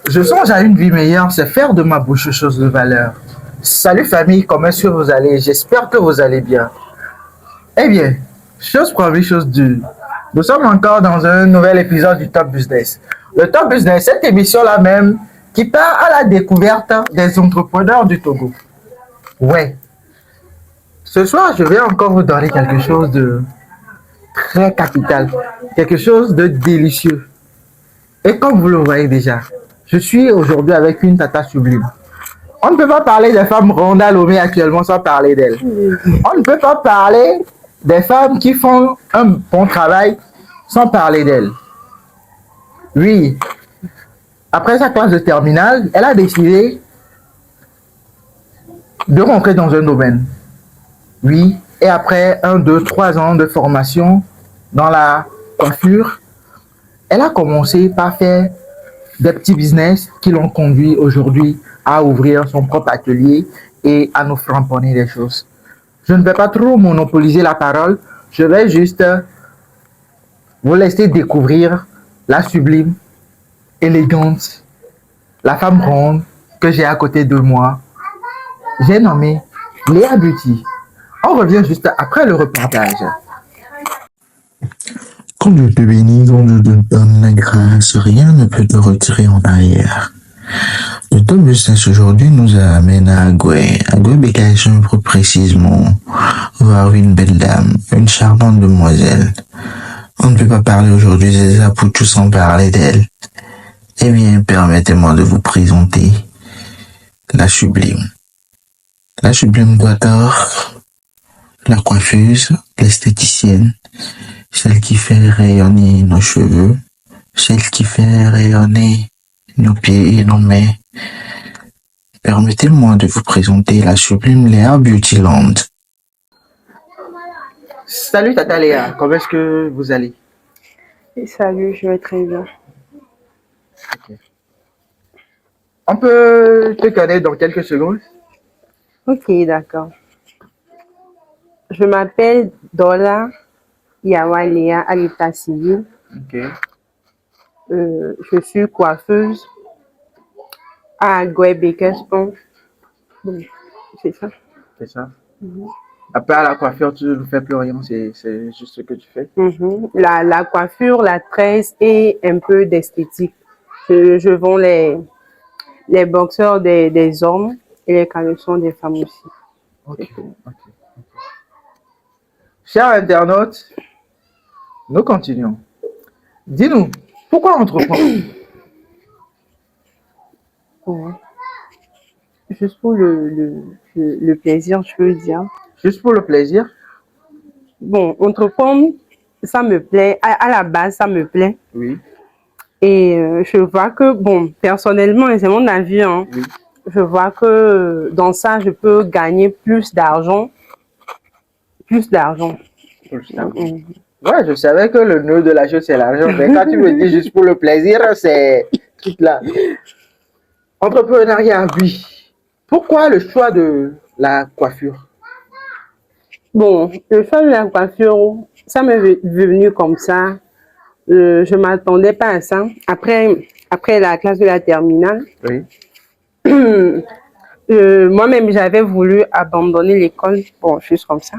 Je songe à une vie meilleure, c'est faire de ma bouche chose de valeur. Salut famille, comment est-ce que vous allez? J'espère que vous allez bien. Eh bien, chose première, chose due. Nous sommes encore dans un nouvel épisode du Top Business. Le Top Business, cette émission-là même, qui part à la découverte des entrepreneurs du Togo. Ouais. Ce soir, je vais encore vous donner quelque chose de très capital, quelque chose de délicieux. Et comme vous le voyez déjà, je suis aujourd'hui avec une tata sublime. On ne peut pas parler des femmes rondes à Lomé actuellement sans parler d'elles. On ne peut pas parler des femmes qui font un bon travail sans parler d'elles. Oui, après sa classe de terminale, elle a décidé de rentrer dans un domaine. Oui, et après 1, 2, 3 ans de formation dans la coiffure, elle a commencé par faire des petits business qui l'ont conduit aujourd'hui à ouvrir son propre atelier et à nous framponner des choses. Je ne vais pas trop monopoliser la parole, je vais juste vous laisser découvrir la sublime, élégante, la femme ronde que j'ai à côté de moi. J'ai nommé Léa Beauty. On revient juste après le reportage. Quand Dieu te bénit, quand Dieu te donne la grâce, rien ne peut te retirer en arrière. Le Top Business aujourd'hui nous amène à Agoué. Agoué Bécaïson plus précisément voir une belle dame, une charmante demoiselle. On ne peut pas parler aujourd'hui des Apouchous sans parler d'elle. Eh bien, permettez-moi de vous présenter la sublime. La sublime Douator, la coiffeuse, l'esthéticienne, celle qui fait rayonner nos cheveux, celle qui fait rayonner nos pieds et nos mains. Permettez-moi de vous présenter la sublime Léa Beautyland. Salut Tata Léa, comment est-ce que vous allez? Salut, je vais très bien. Okay. On peut te connaître dans quelques secondes? Ok, d'accord. Je m'appelle Dola Yawalea à l'état civil. Ok. Je suis coiffeuse à Agoué Bécaïson. C'est ça. C'est ça. Après, à la coiffure, tu ne fais plus rien, c'est juste ce que tu fais. La coiffure, la tresse et un peu d'esthétique. Je vends les boxeurs des hommes et les caleçons des femmes aussi. Ok. Chers internautes, nous continuons. Dis-nous, pourquoi entreprendre? Ouais. Juste pour le plaisir, je veux dire. Juste pour le plaisir? Bon, entreprendre, ça me plaît. À la base, ça me plaît. Oui. Et je vois que, bon, personnellement, et c'est mon avis, hein, Oui. je vois que dans ça, je peux gagner plus d'argent. Plus d'argent. Ouais, je savais que le nœud de la chose, c'est l'argent. Mais quand tu me dis juste pour le plaisir, c'est tout là. Entrepreneuriat, oui. Pourquoi le choix de la coiffure? Bon, le choix de la coiffure, ça m'est venu comme ça. Je ne m'attendais pas à ça. Après la classe de la terminale, Oui. moi-même, j'avais voulu abandonner l'école. Bon, juste comme ça.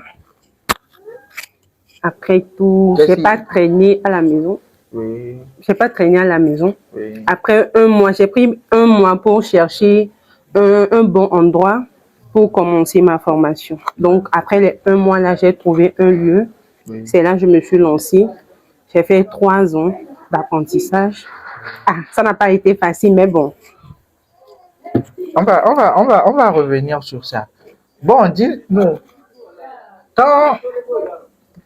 Après tout, je n'ai pas traîné à la maison. Oui. J'ai pas traîné à la maison. Oui. Après 1 mois, j'ai pris 1 mois pour chercher un bon endroit pour commencer ma formation. Donc, après les 1 mois là, j'ai trouvé un lieu. Oui. C'est là que je me suis lancée. J'ai fait 3 ans d'apprentissage. Ah, ça n'a pas été facile, mais bon. On va revenir sur ça. Bon, dis-nous,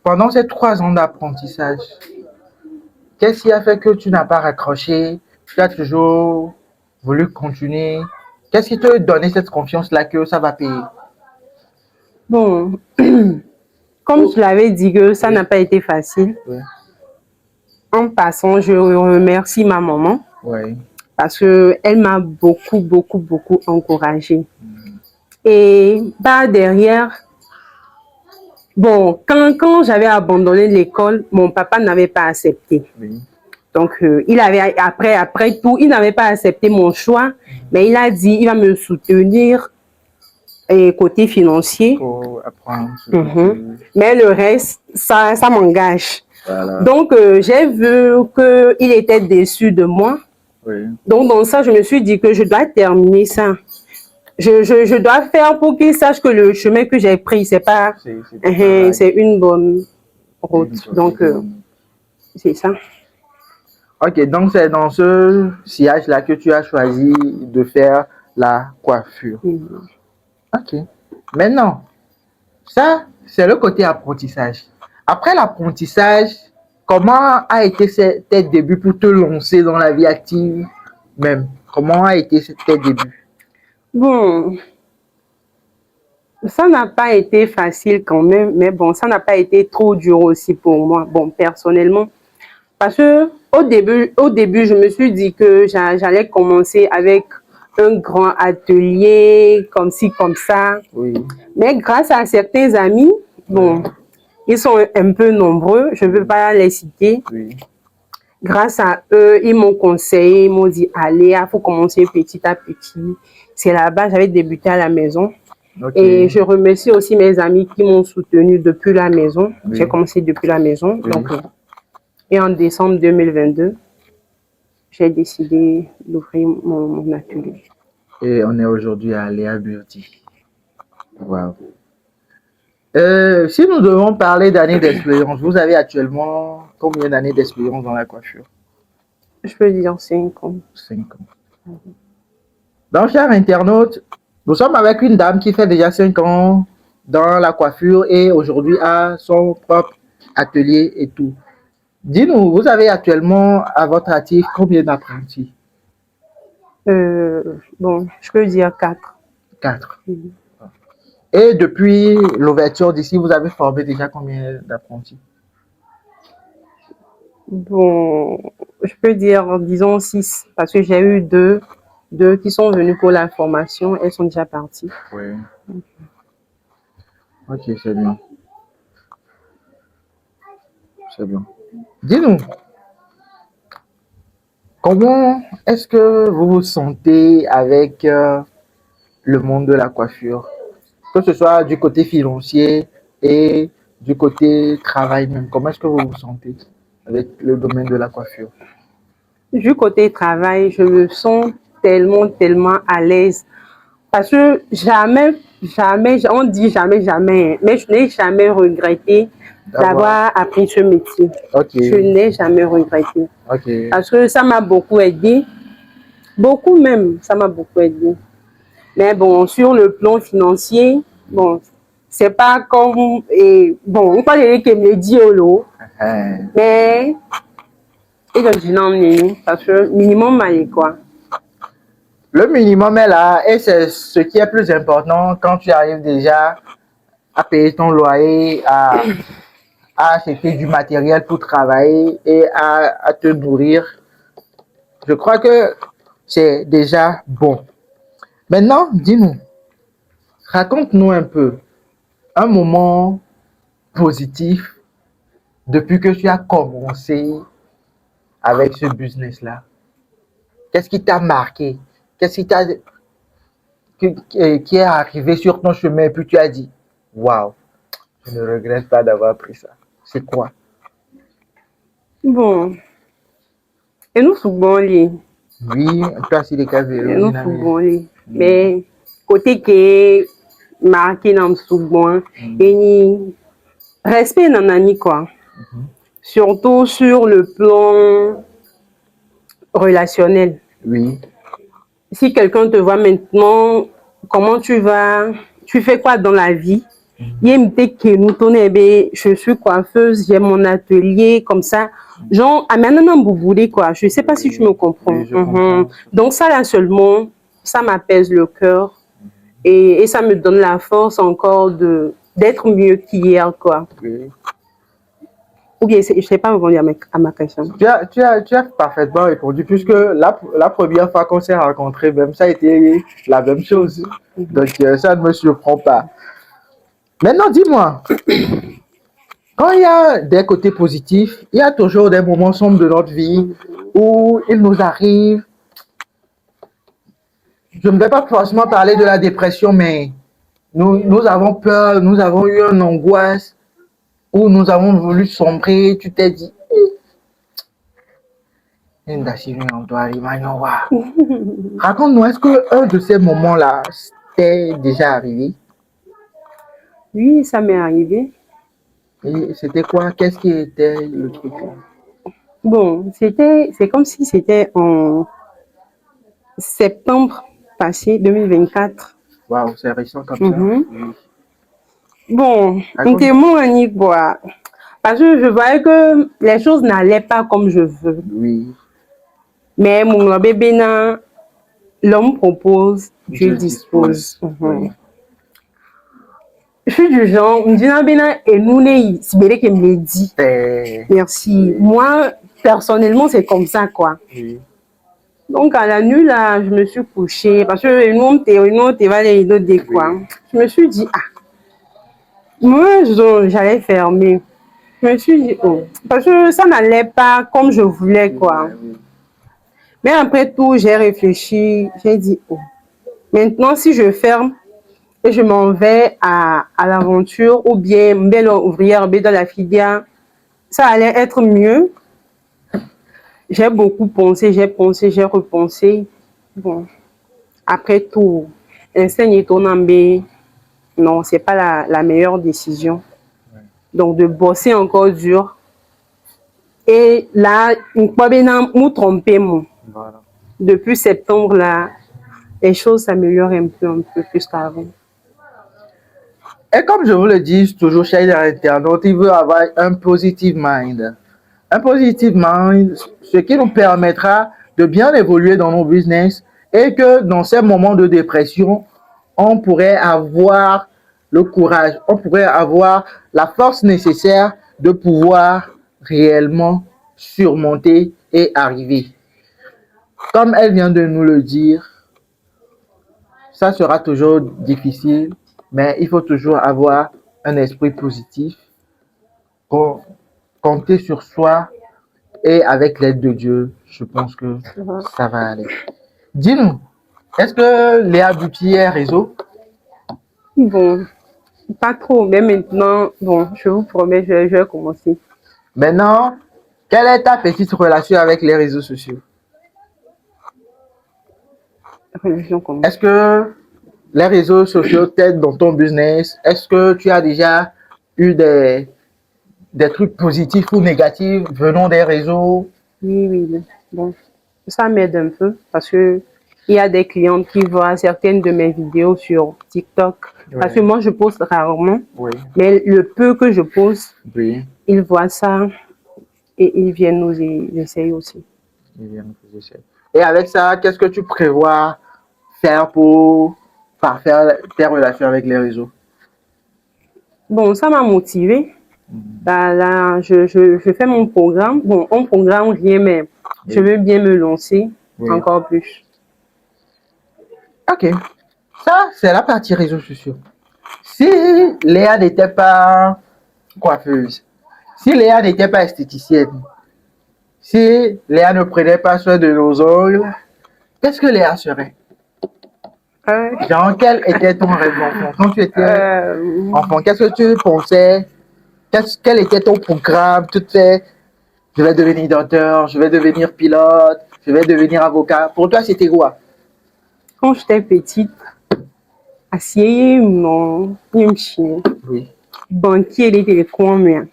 pendant ces 3 ans d'apprentissage, qu'est-ce qui a fait que tu n'as pas raccroché? Tu as toujours voulu continuer? Qu'est-ce qui te donnait cette confiance-là que ça va payer? Bon, comme je l'avais dit que ça n'a pas été facile. Oui. En passant, je remercie ma maman. Oui. Parce qu'elle m'a beaucoup encouragée. Et par derrière, bon, quand j'avais abandonné l'école, mon papa n'avait pas accepté. Oui. Donc, après tout, il n'avait pas accepté mon choix, mais il a dit il va me soutenir et côté financier. Pour apprendre. Mais le reste, ça m'engage. Voilà. Donc, j'ai vu qu'il était déçu de moi. Oui. Donc, dans ça, je me suis dit que je dois terminer ça. Je dois faire pour qu'il sache que le chemin que j'ai pris, c'est pas... C'est une bonne route. Donc, c'est ça. Ok, donc c'est dans ce sillage-là que tu as choisi de faire la coiffure. Ok. Maintenant, ça, c'est le côté apprentissage. Après l'apprentissage, comment a été tes débuts pour te lancer dans la vie active même? Comment a été tes débuts? Bon, ça n'a pas été facile quand même, mais bon, ça n'a pas été trop dur aussi pour moi, bon, personnellement. Parce que au début, je me suis dit que j'allais commencer avec un grand atelier, comme ci, comme ça. Oui. Mais grâce à certains amis, bon, ils sont un peu nombreux, je ne veux pas les citer. Oui. Grâce à eux, ils m'ont conseillé, ils m'ont dit, allez, il faut commencer petit à petit. C'est là-bas, j'avais débuté à la maison. Okay. Et je remercie aussi mes amis qui m'ont soutenu depuis la maison. Oui. J'ai commencé depuis la maison. Oui. Donc, et en décembre 2022, j'ai décidé d'ouvrir mon atelier. Et on est aujourd'hui à Léa Beauty. Wow. Si nous devons parler d'années d'expérience, vous avez actuellement combien d'années d'expérience dans la coiffure? Je peux dire 5 ans. 5 ans. Donc, chers internautes, nous sommes avec une dame qui fait déjà 5 ans dans la coiffure et aujourd'hui a son propre atelier et tout. Dis-nous, vous avez actuellement à votre actif combien d'apprentis? Bon, je peux dire 4. 4. Et depuis l'ouverture d'ici, vous avez formé déjà combien d'apprentis? Bon, je peux dire, disons 6, parce que j'ai eu deux qui sont venus pour la formation, elles sont déjà parties. Oui. Ok, c'est bien. C'est bien. Dis-nous, comment est-ce que vous vous sentez avec le monde de la coiffure? Que ce soit du côté financier et du côté travail même. Comment est-ce que vous vous sentez avec le domaine de la coiffure? Du côté travail, je me sens tellement à l'aise. Parce que jamais, on dit jamais, mais je n'ai jamais regretté d'avoir appris ce métier. Okay. Je n'ai jamais regretté. Okay. Parce que ça m'a beaucoup aidé. Beaucoup même, ça m'a beaucoup aidé. Mais bon, sur le plan financier, bon, c'est pas comme... bon, on peut dire que me dit au lot. Mais... parce que minimum, quoi. Le minimum est là et c'est ce qui est plus important quand tu arrives déjà à payer ton loyer, à acheter du matériel pour travailler et à te nourrir. Je crois que c'est déjà bon. Maintenant, dis-nous, raconte-nous un peu un moment positif depuis que tu as commencé avec ce business-là. Qu'est-ce qui t'a marqué? Qu'est-ce qui est arrivé sur ton chemin et puis tu as dit, waouh, je ne regrette pas d'avoir pris ça. C'est quoi? Bon, et nous souvent les. Oui, toi c'est les cas de nous souvent les. Mais côté qui marqué dans le souvent et respect nanani quoi. Surtout sur le plan relationnel. Oui. Si quelqu'un te voit maintenant, comment tu vas, tu fais quoi dans la vie? Je suis coiffeuse, j'ai mon atelier, comme ça. Genre, quoi. Je ne sais pas si tu me comprends. Oui, je comprends. Donc, ça là seulement, ça m'apaise le cœur et ça me donne la force encore d'être mieux qu'hier, quoi. Oui. Ou bien, je ne sais pas répondre à ma question. Tu as parfaitement répondu, puisque la première fois qu'on s'est rencontrés, même ça a été la même chose. Donc, ça ne me surprend pas. Maintenant, dis-moi, Quand il y a des côtés positifs, il y a toujours des moments sombres de notre vie où il nous arrive. Je ne vais pas forcément parler de la dépression, mais nous avons peur, nous avons eu une angoisse où nous avons voulu sombrer. Tu t'es dit, raconte-nous, est-ce qu'un de ces moments-là t'est déjà arrivé? Oui, ça m'est arrivé. Et c'était quoi? Qu'est-ce qui était le truc? Bon, c'est comme si c'était en septembre passé, 2024. Waouh, c'est récent comme ça. Mhm. Oui. Bon, on Raconte. témoigne quoi. Parce que je voyais que les choses n'allaient pas comme je veux. Oui. Mais mon bébé, l'homme propose, Dieu dispose. Oui. Je suis du genre, me dit, et nous, c'est bien qu'il me l'a dit. Merci. Moi, personnellement, c'est comme ça, quoi. Oui. Donc, à la nuit, là, je me suis couchée. Parce que nous, on va les deux quoi. Je me suis dit, moi, j'allais fermer. Je me suis dit, oh, parce que ça n'allait pas comme je voulais, quoi. Oui. Mais après tout, j'ai réfléchi, j'ai dit, oh, maintenant, si je ferme et je m'en vais à l'aventure, ou bien, belle ouvrière, dans la filière, ça allait être mieux. J'ai beaucoup pensé, j'ai repensé. Bon, après tout, enseigner ton ambé, non, c'est pas la meilleure décision. Donc, de bosser encore dur. Et là, nous tromper, moi. Voilà. Depuis septembre, là, les choses s'améliorent un peu plus qu'avant. Et comme je vous le dis toujours, chers internautes, il veut avoir un positive mind. Un positive mind, ce qui nous permettra de bien évoluer dans nos business et que dans ces moments de dépression, on pourrait avoir le courage, on pourrait avoir la force nécessaire de pouvoir réellement surmonter et arriver. Comme elle vient de nous le dire, ça sera toujours difficile, mais il faut toujours avoir un esprit positif, compter sur soi et avec l'aide de Dieu, je pense que ça va aller. Dis-nous, est-ce que Léa Beauty est réseau? Bon, pas trop, mais maintenant, bon, je vous promets, je vais commencer. Maintenant, quelle est ta petite relation avec les réseaux sociaux? Est-ce que les réseaux sociaux t'aident dans ton business? Est-ce que tu as déjà eu des trucs positifs ou négatifs venant des réseaux? Oui. Bon, ça m'aide un peu parce que il y a des clientes qui voient certaines de mes vidéos sur TikTok. Oui. Parce que moi, je poste rarement. Oui. Mais le peu que je poste, Oui. ils voient ça et ils viennent nous essayer aussi. Et avec ça, qu'est-ce que tu prévois faire pour parfaire tes relations avec les réseaux? Bon, ça m'a motivé. Là, je fais mon programme. Bon, on programme rien, mais je veux bien me lancer encore plus. Ok. Ça, c'est la partie réseaux sociaux. Si Léa n'était pas coiffeuse, si Léa n'était pas esthéticienne, si Léa ne prenait pas soin de nos ongles, qu'est-ce que Léa serait? Genre, quel était ton rêve d'enfant? Quand tu étais enfant, qu'est-ce que tu pensais? Quel était ton programme? Tu te fais, je vais devenir docteur, je vais devenir pilote, je vais devenir avocat. Pour toi, c'était quoi? Quand j'étais petite, assieds, non, oui. Banquier, il était combien?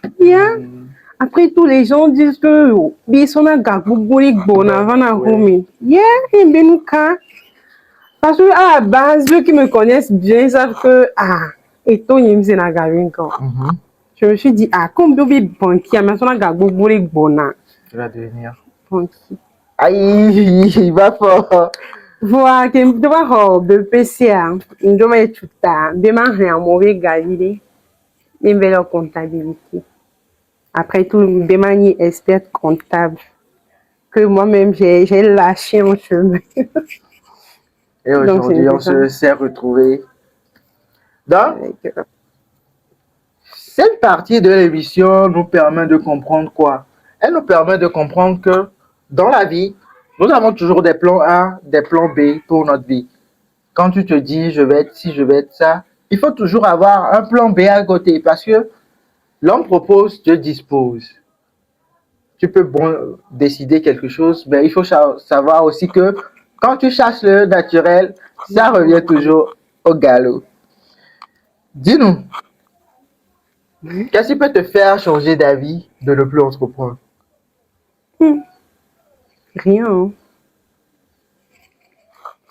Après tout, les gens disent que Bissona Gagbouri Bonavana Rumi. Parce que à la base, ceux qui me connaissent bien savent que et toi, il me je me suis dit, comme Bobby banquier, mais son Gagbouri Bona. Tu vas devenir banquier. Aïe, il va fort. Voilà, que je dois avoir BPCA, je dois être tout à démarrer un mauvais galilée, une belle comptabilité. Après tout, de manière experte comptable, que moi-même j'ai lâché en chemin. Et aujourd'hui, on se s'est retrouvés. Donc, Cette partie de l'émission nous permet de comprendre quoi? Elle nous permet de comprendre que dans la vie, nous avons toujours des plans A, des plans B pour notre vie. Quand tu te dis je vais être ci, je vais être ça, il faut toujours avoir un plan B à côté parce que l'homme propose, Dieu dispose. Tu peux décider quelque chose, mais il faut savoir aussi que quand tu cherches le naturel, ça revient toujours au galop. Dis-nous, qu'est-ce qui peut te faire changer d'avis de ne plus entreprendre? Rien, hein.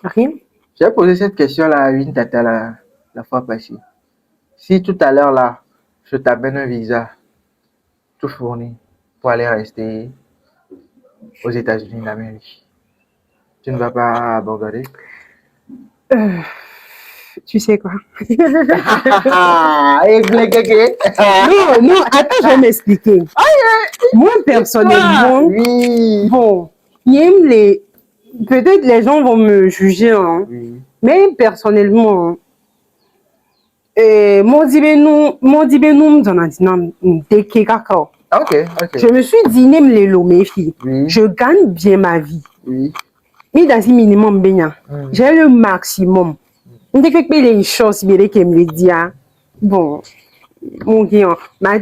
Rien. J'ai posé cette question-là à une tata la fois passée. Si tout à l'heure, là, je t'amène un visa tout fourni pour aller rester aux États-Unis d'Amérique, tu ne vas pas abandonner? Tu sais quoi? Et blé, Non, non, attends, je vais m'expliquer. Moi, personnellement, oui. bon, peut-être les gens vont me juger, hein, Oui. mais personnellement, mon dibé nous dans cacao. Ok, ok. Je me suis dit, n'aime les lots, mes filles. Oui. Je gagne bien ma vie. Oui. Mais dans un minimum, j'ai le maximum. On fait que les choses, bien que me dit, bon, mon gars,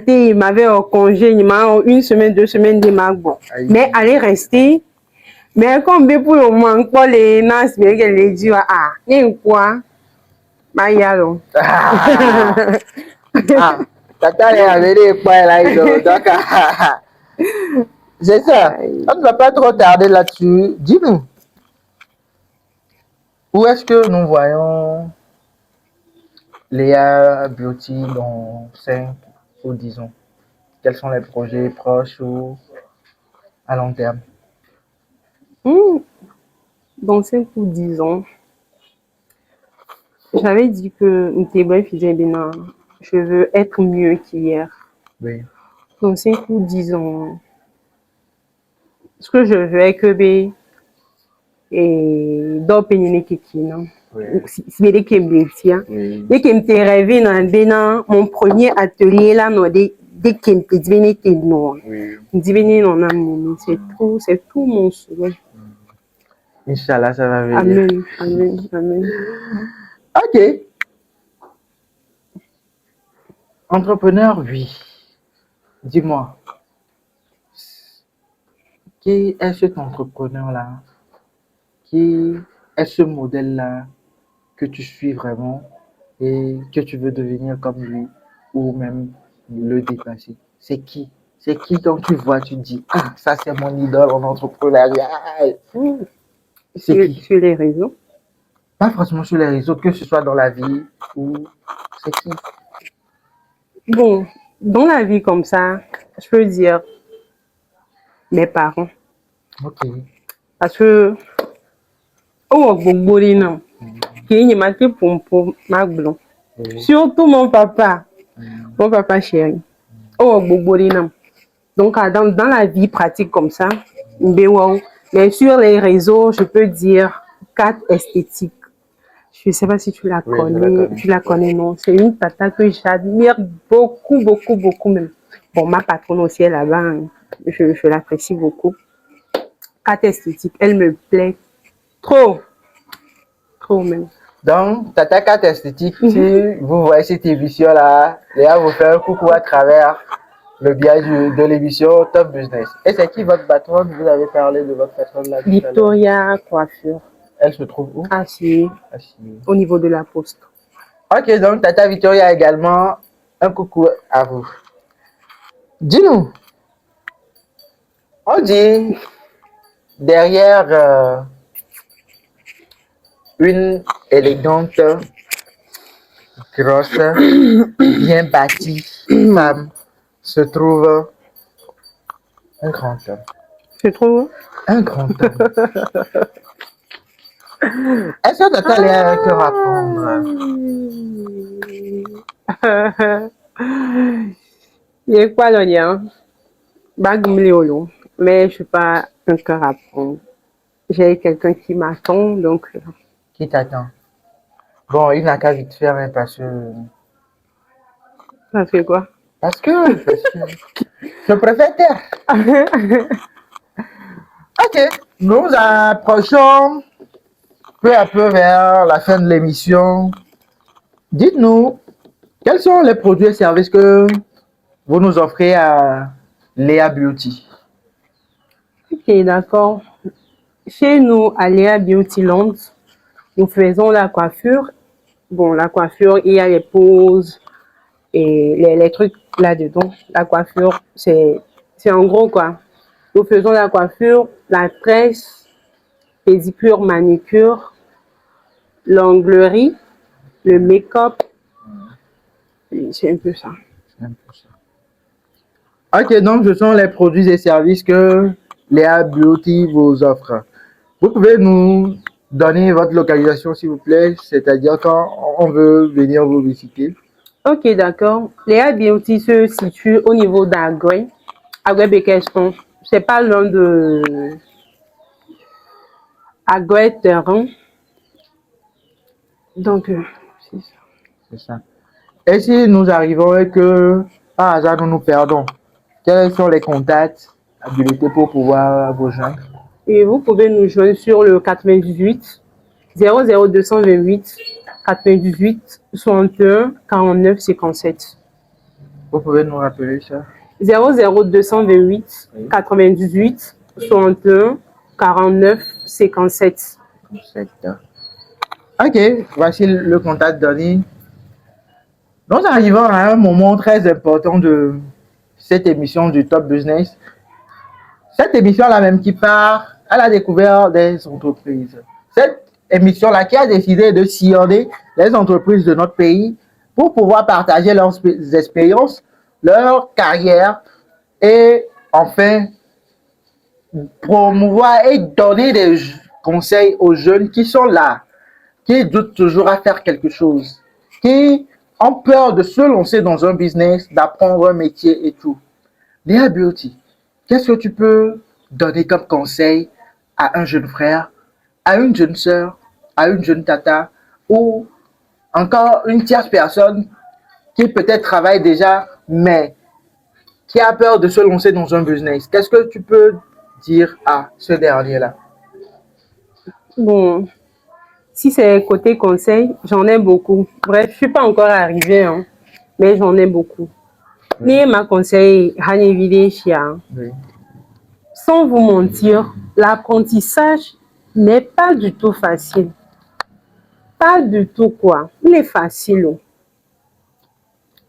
il m'avait en congé, il m'a une semaine, 2 semaines de mag, bon. Aïe. Mais aller rester, mais comme pour le moment, quoi, les nas, bien que les dit, ah, il y a quoi? Bah, y a donc. Ah, tata est amenée quoi là, donc, c'est ça. On ne va pas trop tarder là-dessus. Dis-nous, où est-ce que nous voyons Léa Beauty dans 5 ou 10 ans? Quels sont les projets proches ou à long terme? Dans 5 ou 10 ans, j'avais dit que je veux être mieux qu'hier. Oui. Dans 5 ou 10 ans, ce que je veux est que et d'opinion qui non. Oui. Si bien que me Oui. dès que me rêvé dans mon premier atelier là, non, dès que me dit non. Oui. Me dit non, c'est tout mon souhait. Inch'Allah, ça va venir. Amen, amen, amen. Ok. Entrepreneur, oui. Dis-moi, qui est cet entrepreneur-là? Qui est ce modèle-là que tu suis vraiment et que tu veux devenir comme lui ou même le dépasser? C'est qui? C'est qui quand tu vois, tu te dis, ah, ça c'est mon idole en entrepreneuriat. C'est qui? Sur les réseaux. Pas forcément sur les réseaux, que ce soit dans la vie ou c'est qui? Bon, dans la vie comme ça, je peux dire mes parents. Ok. Parce que, qui est marqué pour ma blonde. Oui. Surtout mon papa chéri. Donc, dans la vie pratique comme ça, mais sur les réseaux, je peux dire 4 esthétiques. Je ne sais pas si tu la Oui, je la connais. connais. Tu la connais, non? C'est une tata que j'admire beaucoup, beaucoup, beaucoup même. Bon, ma patronne aussi est là-bas. Hein. Je l'apprécie beaucoup. 4 esthétiques. Elle me plaît trop. Trop même. Donc, Tata 4 esthétique, si vous voyez cette émission-là, Léa vous fait un coucou à travers le biais de l'émission Top Business. Et c'est qui votre patronne? Vous avez parlé de votre patronne là. Victoria Coiffure. Elle se trouve où? Assis, au niveau de la poste. Ok, donc Tata Victoria également, un coucou à vous. Dis-nous, on dit derrière une élégante, grosse, bien bâtie femme se trouve un grand homme. Je trouve. Un grand homme. Est-ce que Tata Léa a un cœur à prendre? Il y a quoi le lien? Mais je ne suis pas un cœur à prendre. J'ai quelqu'un qui m'attend, donc. Qui t'attend? Bon, il n'a qu'à vite faire, hein, parce que Ça fait quoi? Parce que je préfère taire. Ok, nous approchons peu à peu vers la fin de l'émission. Dites-nous, quels sont les produits et services que vous nous offrez à Léa Beauty? Ok, d'accord. Chez nous, à Léa Beauty Land, nous faisons la coiffure. Bon, la coiffure, il y a les poses et les trucs là-dedans. La coiffure, c'est en gros quoi. Nous faisons la coiffure, la tresse, pédicure, manicure, l'onglerie, le make-up. C'est un peu ça. Ok, donc ce sont les produits et services que Léa Beauty vous offre. Vous pouvez nous donner votre localisation, s'il vous plaît, c'est-à-dire quand on veut venir vous visiter. Ok, d'accord. Léa Beauty se situe au niveau d'Agoué, Agoué-Béqueston. C'est pas loin de Agoué-Terrain. Donc, c'est ça. C'est ça. Et si nous arrivons et que par hasard nous nous perdons, quels sont les contacts habilités pour pouvoir vous joindre? Et vous pouvez nous joindre sur le 98 00228 98 61 49 57. Vous pouvez nous rappeler ça? 00228 98 61 49 57. Ok, voici le contact donné. Nous arrivons à un moment très important de cette émission du Top Business. Cette émission-là même qui part à la découverte des entreprises. Cette émission-là qui a décidé de sillonner les entreprises de notre pays pour pouvoir partager leurs expériences, leur carrière et enfin promouvoir et donner des conseils aux jeunes qui sont là, qui doutent toujours à faire quelque chose, qui ont peur de se lancer dans un business, d'apprendre un métier et tout. Léa Beauty, qu'est-ce que tu peux donner comme conseil à un jeune frère, à une jeune sœur, à une jeune tata ou encore une tierce personne qui peut-être travaille déjà, mais qui a peur de se lancer dans un business? Qu'est-ce que tu peux dire à ce dernier-là? Bon, si c'est côté conseil, j'en ai beaucoup. Bref, je ne suis pas encore arrivée, hein, mais j'en ai beaucoup. Mais ma conseil, Oui. sans vous mentir, l'apprentissage n'est pas du tout facile. Pas du tout quoi. Il est facile.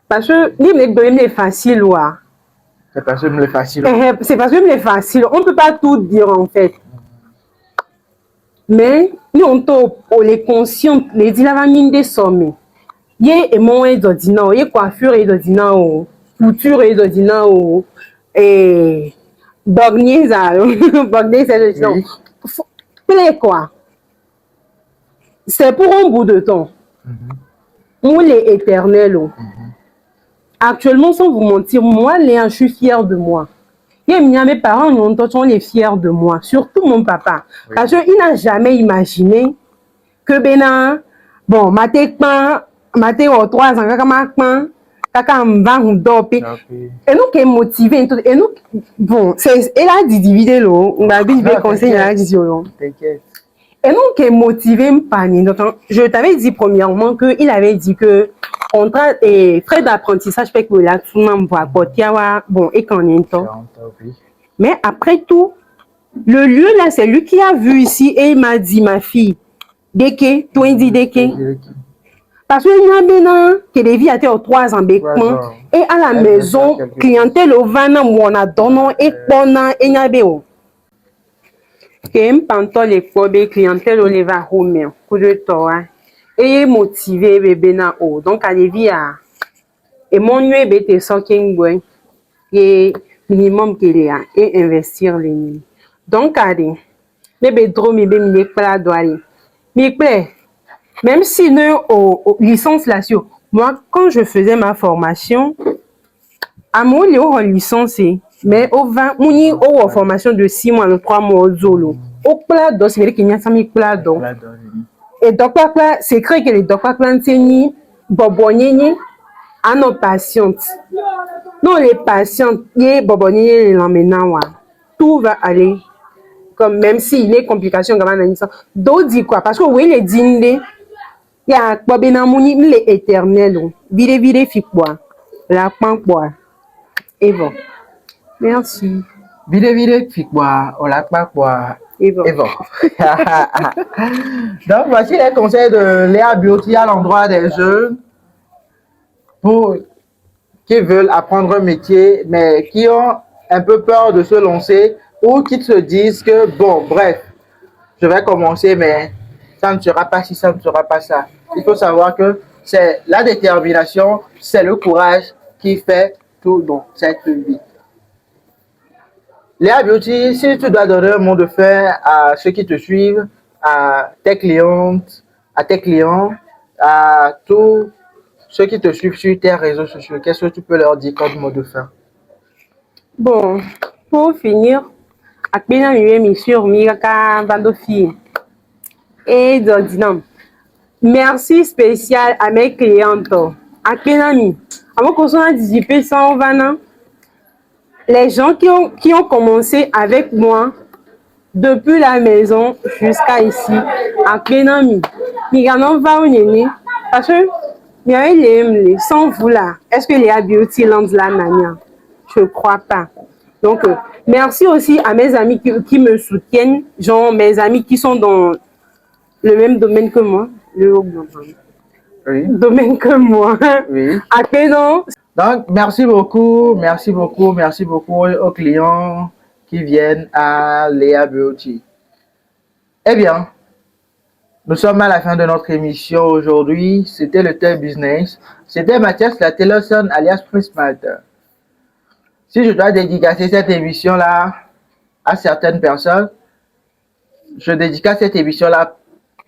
Parce que il est facile. C'est parce que c'est facile. C'est parce que il est facile. On ne peut pas tout dire en fait. Mais nous on est conscient, les dilavamines des sommets. Il y a mon édodina, il y a coiffure édodina, couture édodina, et bornier ça, bornier c'est le plein quoi. C'est pour un bout de temps. Pour les éternels. Actuellement, sans vous mentir, moi, Léa, je suis fière de moi. Et mes parents, on est fiers de moi, surtout mon papa. Oui. Parce qu'il n'a jamais imaginé que bon, maté au 3 ans, et nous qui est motivé, et nous, bon, elle a dit diviser l'eau, on a dit conseiller, elle a dit t'inquiète. Et nous qui est motivé, je t'avais dit premièrement qu'il avait dit que contrat et frais d'apprentissage fait que là tout le monde va porter bon et qu'en est temps. Mais après tout, le lieu là c'est lui qui a vu ici et il m'a dit ma fille, deke, toi dit deke. Parce que il y a maintenant que les vies étaient aux 3 ans et à la maison clientèle au vana on a donné et pendant et n'abéo. Que m'panto les cobe clientèle au leva home coup de toi. Et motivé bébé na o donc allez via et mon nué bête soking boy et minimum qu'il y a et investir les donc allez bébé drôme bébé mi pas doaller mi plaît même si nous au licence là sur moi quand je faisais ma formation à mon licence mais au 20 mouni au formation de 6 mois 3 mois au zolo au plat d'os mais qu'il y a ça mi plat d'os. Et docteur c'est vrai que les docteurs enseignent bobonyenye à nos patientes. Non, les patientes, yé boboni l'emmènant, tout va aller. Comme même s'il y a des complications, d'autres disent quoi? Parce que oui, les dînes, il y a quoi benamouni, les éternels, vide vide fi quoi, la pan quoi. Et bon, merci. Vide vide fi quoi, on l'a pas quoi. Et bon. Et bon. Donc voici les conseils de Léa Beauty à l'endroit des jeunes pour qui veulent apprendre un métier, mais qui ont un peu peur de se lancer ou qui se disent que, bon, bref, je vais commencer, mais ça ne sera pas ci, ça ne sera pas ça. Il faut savoir que c'est la détermination, c'est le courage qui fait tout dans cette vie. Léa Beauty, si tu dois donner un mot de fin à ceux qui te suivent, à tes clientes, à tes clients, à tous ceux qui te suivent sur tes réseaux sociaux, qu'est-ce que tu peux leur dire comme mot de fin? Bon, pour finir, après la émission, Miraka Vandofi et Dodinam. Merci spécial à mes clientes. Après la mi, avant qu'on soit anticipé sans vana, les gens qui ont commencé avec moi depuis la maison jusqu'à ici, après la mi, Miranon va au néné, parce que sans vous là, est-ce que les Beauty Land la nania? Je ne crois pas. Donc, merci aussi à mes amis qui me soutiennent, genre mes amis qui sont dans le même domaine que moi, Oui. domaine que moi. Oui. Après, non. Donc, merci beaucoup, merci beaucoup, merci beaucoup aux clients qui viennent à Léa Beauty. Eh bien, nous sommes à la fin de notre émission aujourd'hui. C'était le thème business. C'était Mathias la Tellerson alias Prince Matter. Si je dois dédicacer cette émission-là à certaines personnes, je dédicace cette émission-là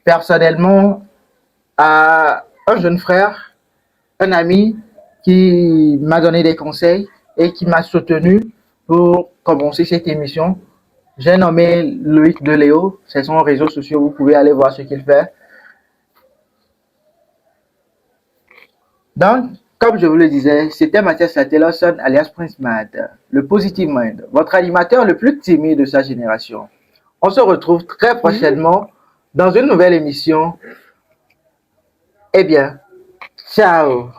personnellement à un jeune frère, un ami qui m'a donné des conseils et qui m'a soutenu pour commencer cette émission. J'ai nommé Loïc Deléo, c'est son réseau social, vous pouvez aller voir ce qu'il fait. Donc, comme je vous le disais, c'était Mathias Latelson alias Prince Mad, le Positive Mind, votre animateur le plus timide de sa génération. On se retrouve très prochainement dans une nouvelle émission. Eh bien, ciao!